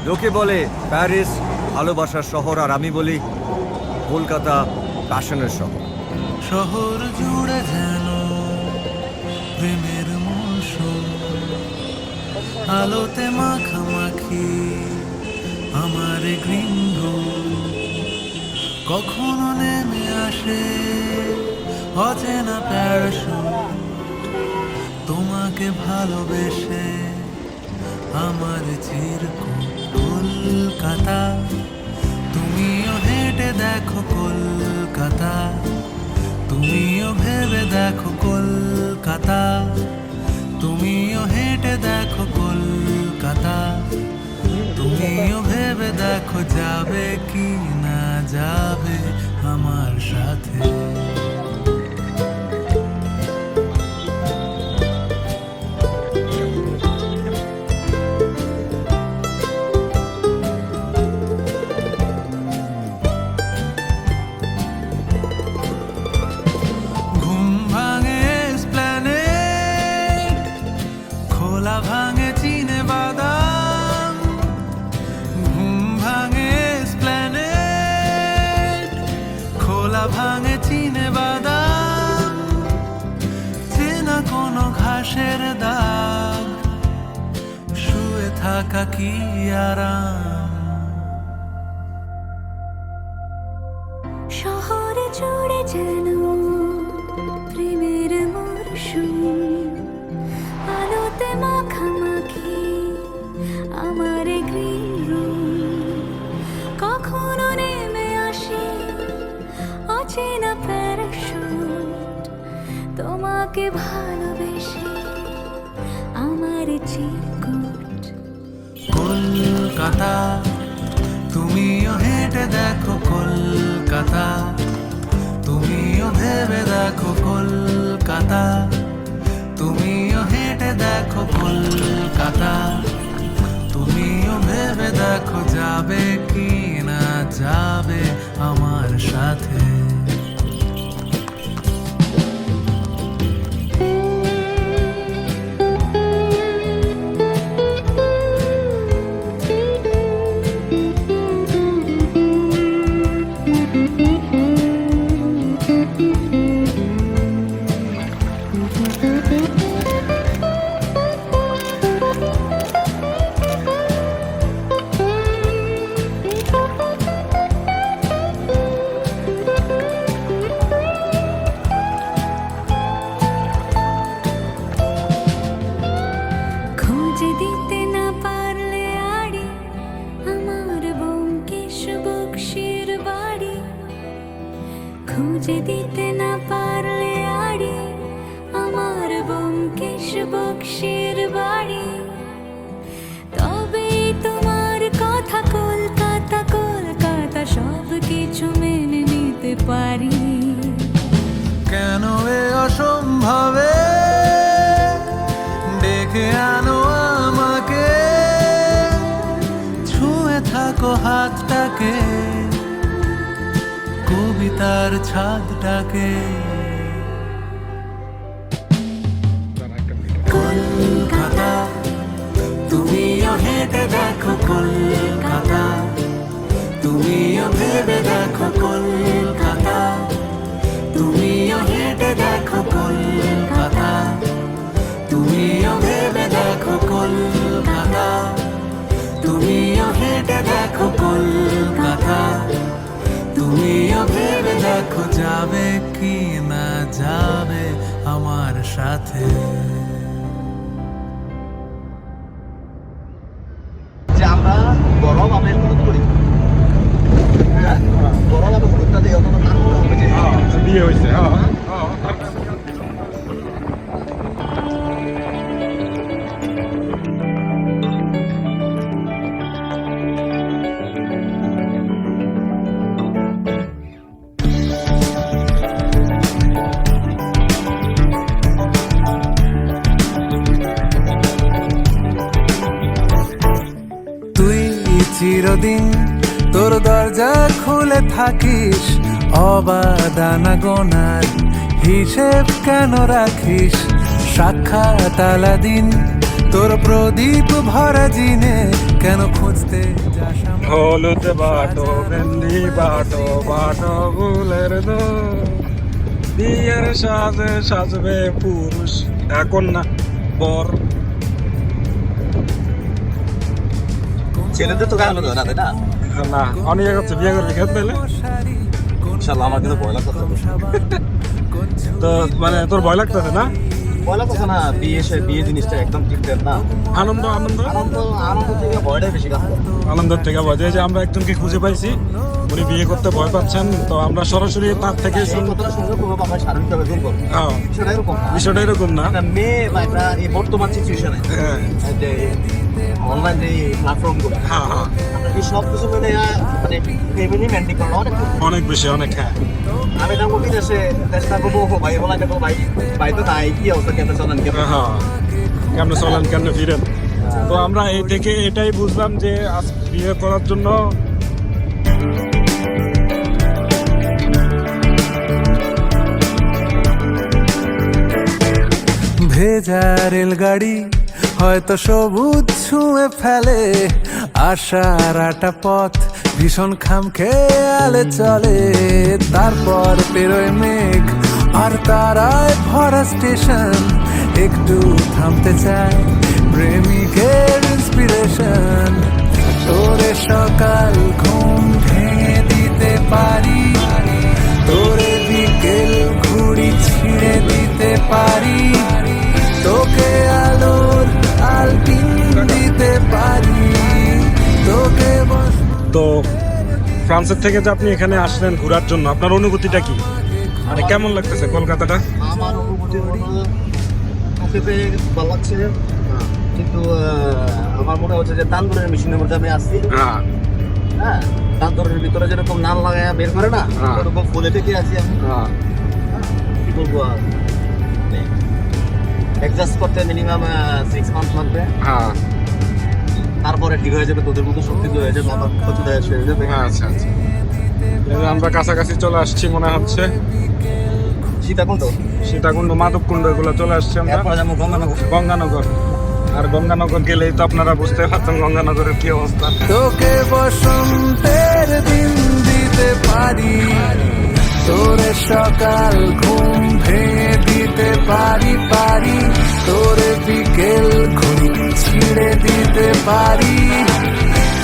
লোকে বলে প্যারিস ভালোবাসার শহর, আর আমি বলি কলকাতা প্যাশনের শহর। শহর জুড়ে যেন প্রেমের মৌসুম, আলোতে মাখামাখি আমার গ্রিন রুম। কখনো নেমে আসে অচেনা প্যারাশুট, তোমাকে ভালোবেসে আমার চিরকুট। কলকাতা তুমিও হেঁটে দেখো, কলকাতা তুমিও ভেবে দেখো, কলকাতা তুমিও হেঁটে দেখো, কলকাতা তুমিও ভেবে দেখো, যাবে কি না যাবে আমার সাথে। ভাঙে চিনে বাদাম, ঘুম ভাঙে এসপ্ল্যানেড, খোলা ভাঙে চিনে বাদাম, চেনা কোনো ঘাসের দাগ, শুয়ে থাকা কি আরাম। শহরে জুড়ে যেন প্রেমের মরশুম, আলোতে মাখামাখি আমার গ্রিন রুম। কখনো নেমে আসে অচেনা প্যারাশুট, তোমাকে ভালোবেসে আমার চিরকুট। কলকাতা তুমিও হেঁটে দেখো, কলকাতা তুমিও ভেবে দেখো, কলকাতা তুমিও হেঁটে দেখো, কলকাতা তুমিও ভেবে দেখো, যাবে কি না যাবে আমার সাথে। খুঁজে দিতে না পারলে আড়ি আমার ব্যোমকেশ বক্সির বাড়ি, তবে তোমার কথা কলকাতা, কলকাতা সব কিছু মেনে নিতে পারি। কেন এ অসম্ভবে ডেকে আনো আমাকে, ছুঁয়ে থাকো হাতটাকে, কবিতার ছাদটাকে। কলকাতা তুমিও হেঁটে দেখো, কলকাতা তুমিও ভেবে দেখো, কলকাতা তুমিও হেঁটে দেখো, কলকাতা কলকাতা, তুমিও ভেবে দেখো যাবে কি না যাবে আমার সাথে। যে আমরা গরম আমের হলুদ করি, হ্যাঁ গরম আমের হলুদটা দিয়ে অন্তত তার মনে হবে যে বিয়ে হয়েছে। তুই চিরদিন তোর দরজা খুলে থাকিস, অবাদানা গোনার হিসেব কেন রাখিস? সাক্ষাৎ আলাদিন তোর প্রদীপ ভরা জিনে কেন খুঁজতে যাস আমার? হলুদ বাটো ভেন্ডি বাটো বাটো ফুলের দো, বিয়ের সাজে সাজবে পুরুষ এখন না বর। ছেলেদের তো গায়ে হলুদ হয় না, তাই না? না অনেক হচ্ছে বিয়ে করবে খেতে পেলে। ইনশাল্লাহ আমার কিন্তু ভয় লাগতেছে। তো মানে তোর ভয় লাগতেছে না? ভয় লাগতেছে না, বিয়ে জিনিসটা একদম ঠিক না। আনন্দ আনন্দ আনন্দ থেকে ভয়টাই বেশি কাজ করে। আনন্দের থেকে ভয়। যে আমরা একজনকে খুঁজে পাইছি, উনি বিয়ে করতে ভয় পাচ্ছেন, তো আমরা সরাসরি তার থেকে এই কথাটা শুনলে পুরো আমরা শারীরিকভাবে দুর্বল। হ্যাঁ, বিষয়টা এরকম না। বিষয়টা এরকম না। একটা মেয়ে বা একটা এই বর্তমান সিচুয়েশনে হ্যাঁ যে অনলাইন যে প্ল্যাটফর্মগুলো, হ্যাঁ হ্যাঁ, আমরা এই সব কিছু মিলে মানে ফ্যামিলি মেনটেন করা অনেক কঠিন। অনেক বেশি অনেক। হ্যাঁ আমি থাকবো বিদেশে, দেশে থাকবো বহু ভাই বলা থাকবো ভাই তো নাই, কি অবস্থা কেমন চলেন কেমন? হ্যাঁ, কেমনে চলেন কেমনে ফিরেন। তো আমরা এই থেকে এটাই বুঝলাম যে আজ বিয়ে করার জন্য ভেজা রেলগাড়ি হয়তো সবুজ ছুঁয়ে ফেলে, আশার আটা পথ ভীষণ খামখেয়ালে চলে। তারপর পেরোয় মেঘ আর তারায় ভরা স্টেশন, একটু থামতে চায় প্রেমিকের ইন্সপিরেশন। তোরে সকাল ঘুম ভেঙে দিতে পারি, তোরে বিকেল ঘুড়ি ছিঁড়ে দিতে পারি, তোকে আলোর আলপিন দিতে পারি, তোকে তো ফ্রান্সের থেকে যে আপনি এখানে আসলেন ঘোরার জন্য, আপনার অনুভূতিটা কি? মানে কেমন লাগতেছে কলকাতাটা? আমার অনুভূতি হলো ওকে পেয়ে ভালো লাগছে, কিন্তু আমার মনে হচ্ছে যে তান্দুরের মেশিনের মধ্যে আমি আসছি। হ্যাঁ হ্যাঁ, তান্দুরের ভিতরে যেরকম নাল লাগায় বের করে না, হ্যাঁ। ওরকম ফুলে থেকে আছি আমি। হ্যাঁ কি বলবো আর, অ্যাডজাস্ট করতে মিনিমাম 6 মান্থ লাগবে। হ্যাঁ, তারপরে ঠিক হয়ে যাবে, তোদের মতো শক্তি হয়ে যাবে, আমার ক্ষতিটা এসে হয়ে যাবে। আচ্ছা আচ্ছা। এই যে আমরা কাছাকাছি চলে আসছি মনে হচ্ছে, সীতাকুণ্ড, সীতাকুণ্ড মাধবকুণ্ড এগুলো চলে আসছি আমরা। এরপরে যাবো গঙ্গানগর। গঙ্গানগর, আর গঙ্গানগর গেলেই তো আপনারা বুঝতে পারছেন গঙ্গানগরের কি অবস্থা। তোকে বসন্তের দিন দিতে পারি, তোরে সকাল ঘুম ভেঙে দিতে পারি, তোরে বিকেল ঘুড়ি ছিঁড়ে দিতে পারি,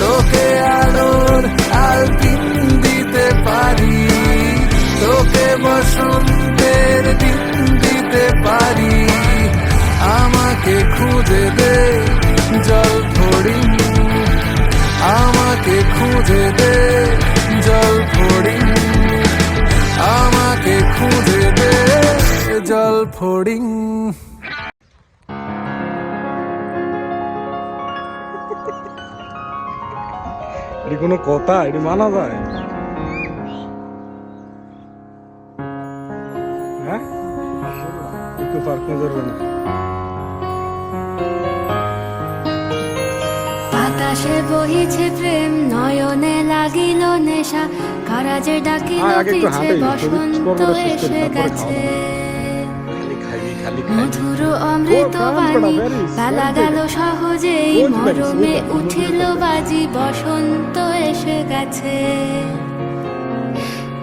তোকে আলোর আলপিন দিতে পারি, তোকে বসন্তের দিন দিতে পারি। আমাকে খুঁজে দে জল ফড়িং, আমাকে খুঁজে দে জল ফড়িং, আমাকে খুঁজে দে জল ফড়িং। এটি কোনো কথা? এটি মানা যায়? হ্যাঁ, একটু পার্ক করবে না? বাতাসে বহিছে প্রেম, নয়নে লাগিল নেশা, কারাজে ডাকিল আগে একটু পিছে, হাঁটাই, বসন্ত শরীর শেষ এসে করি, তারপরে গেছে। খালি মধুর অমৃত বাণী বেলা গেল সহজেই, মরমে উঠিল বাজি, বসন্ত এসে গেছে।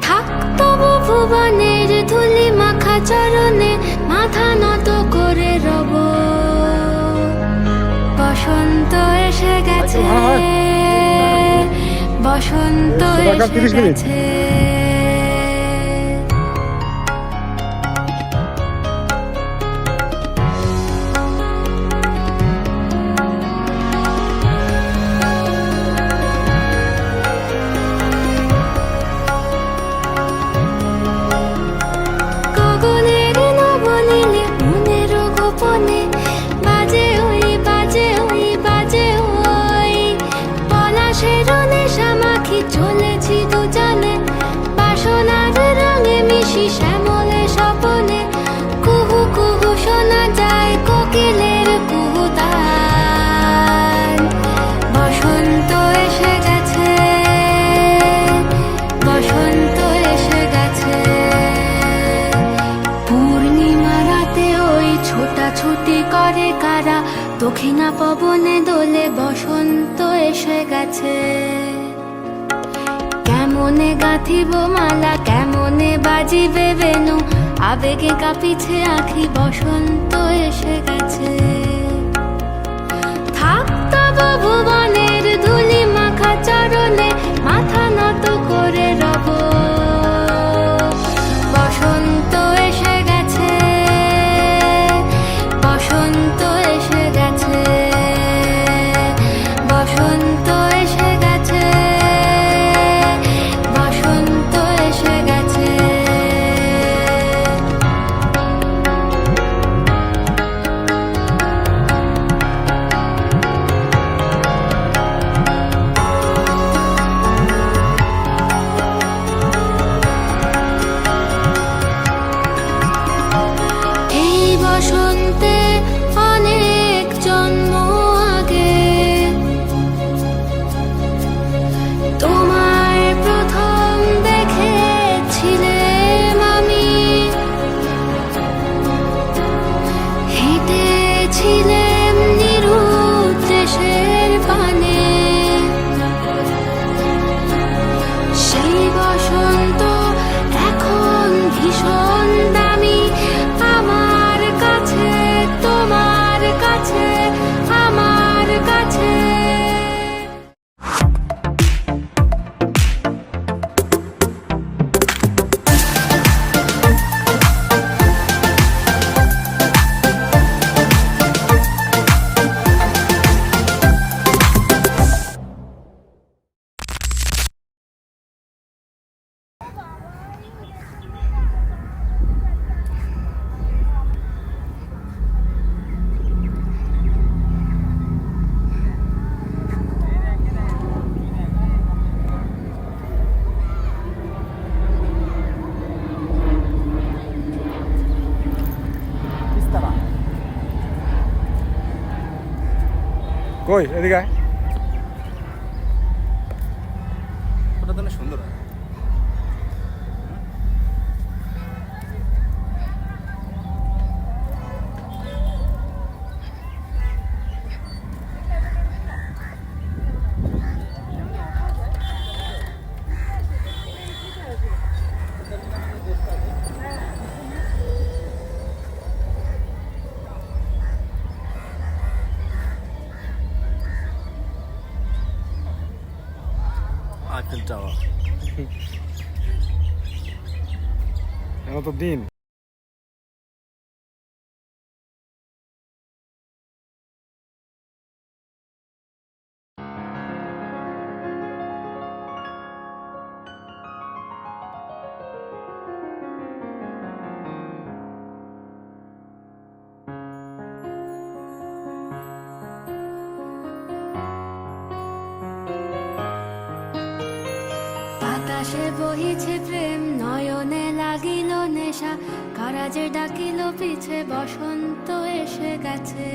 থাক তবু ভুবনের ধুলি মাখা চরণে, মাথা নত করে রব, বসন্ত এসে গেছে, বসন্ত টাকা এসে 30 মিনিট। গেছে। গগনের নবনীলে মনের গোপনে বাজে ওই বাজে ওই বাজে ওই পলাশের নেশা মাখি চলেছি দুজনে বাসনার রঙে মিশি শ্যামলে স্বপনে কুহু কুহু শোনা যায় কোকিলের কুহুতান বসন্ত এসে গেছে বসন্ত এসে গেছে পূর্ণিমা রাতে ওই ছোটাছুটি করে কারা দক্ষিণা পবনে দোলে বসন্ত এসে গেছে কেমনে গাঁথিব মালা কেমনে বাজিবে বেনু আবেগে কাঁপিছে আখি বসন্ত এসে গেছে থাক তব ভুবনের ধুলি মাখা চরণে মাথা নত করে রব বসন্ত এসে গেছে বসন্ত এসে গেছে বসন্ত এসে গেছে বসন্ত এসে গেছে এই বসন্তে অনেক জন্ম আগে তোমায় প্রথম দেখেছিলাম আমি হেঁটেছিলাম নিরুদ্দেশের পানে সেই বসন্ত এখন ভীষণ দামি আমার কাছে তোমার কাছে আমার কাছে কই এদিকে আয়। ওটা তো সুন্দর আইফেল টাওয়ার এখন তো দিন বাতাসে বহিছে প্রেম নয়নে লাগিল নেশা কারাজে ডাকিল পিছে বসন্ত এসে গেছে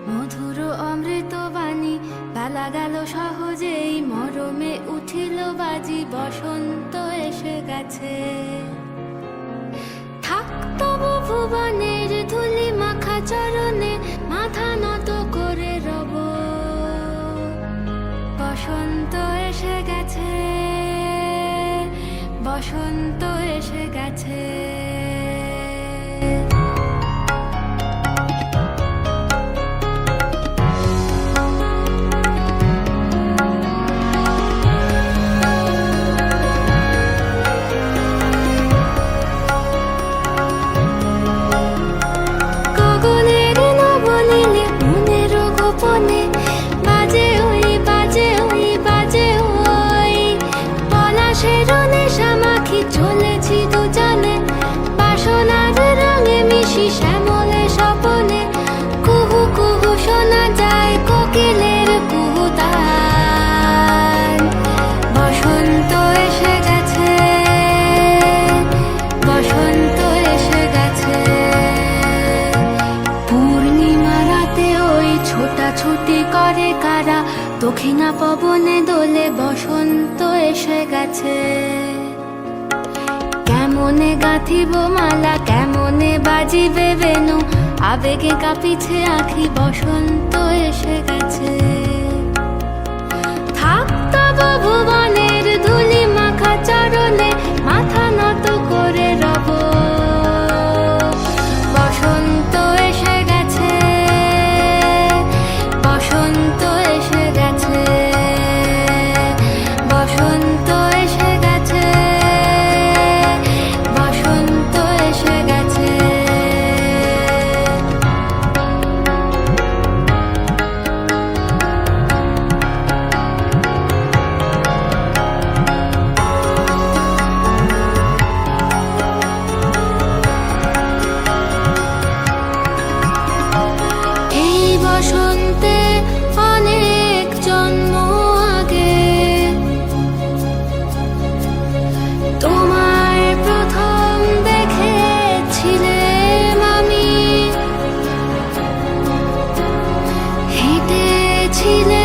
মধুর অমৃত বাণী বেলা গেল সহজেই মরমে উঠিল বাজি বসন্ত এসে গেছে থাক তবু ভুবনের ধুলি মাখা চরণে মাথা নত করে রব বসন্ত এসে গেছে বসন্ত এসে গেছে হাসি শ্যামলে স্বপনে কুহু কুহু শোনা যায় কোকিলের কুহুতান। বসন্ত এসে গেছে, বসন্ত এসে গেছে। পূর্ণিমা রাতে ওই ছোটাছুটি করে কারা, দক্ষিণা পবনে দোলে বসন্ত এসে গেছে। কেমনে গাঁথিব মালা, কেমনে বাজিবে বেনু, আবেগে কাঁপিছে আখি, বসন্ত এসে গেছে। থাক তব ভুবনের ধুলি মাখা চরণে, মাথা নত করে রব। বসন্ত এসে গেছে, বসন্ত এসে গেছে, বসন্ত এসে গেছে, বসন্ত এসে গেছে। এই বসন্তে অনেক জন্ম আগে তোমায় প্রথম দেখেছিলাম আমি। হেঁটেছিলে